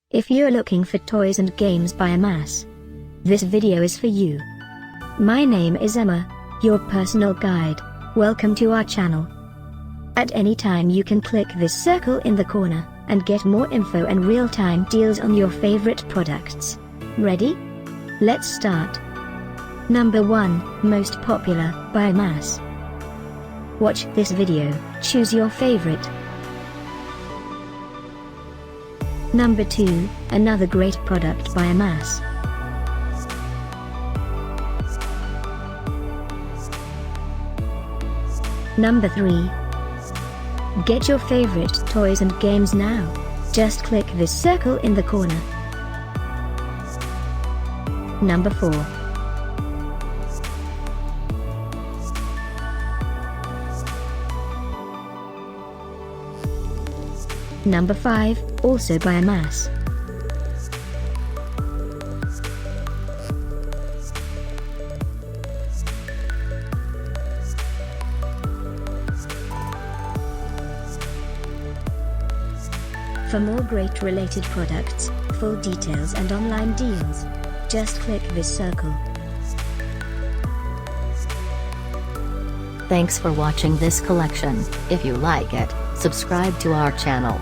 If you're looking for toys and games by Amass, this video is for you. My name is Emma, your personal guide. Welcome to our channel. At any time you can click this circle in the corner, and get more info and real-time deals on your favorite products. Ready? Let's start. Number 1, Most Popular, by Amass. Watch this video, choose your favorite. Number 2, another great product by Amass. Number 3. Get your favorite toys and games now. Just click this circle in the corner. Number 4. Number 5, also by Amass. For more great related products, full details and online deals, just click this circle. Thanks for watching this collection. If you like it, subscribe to our channel.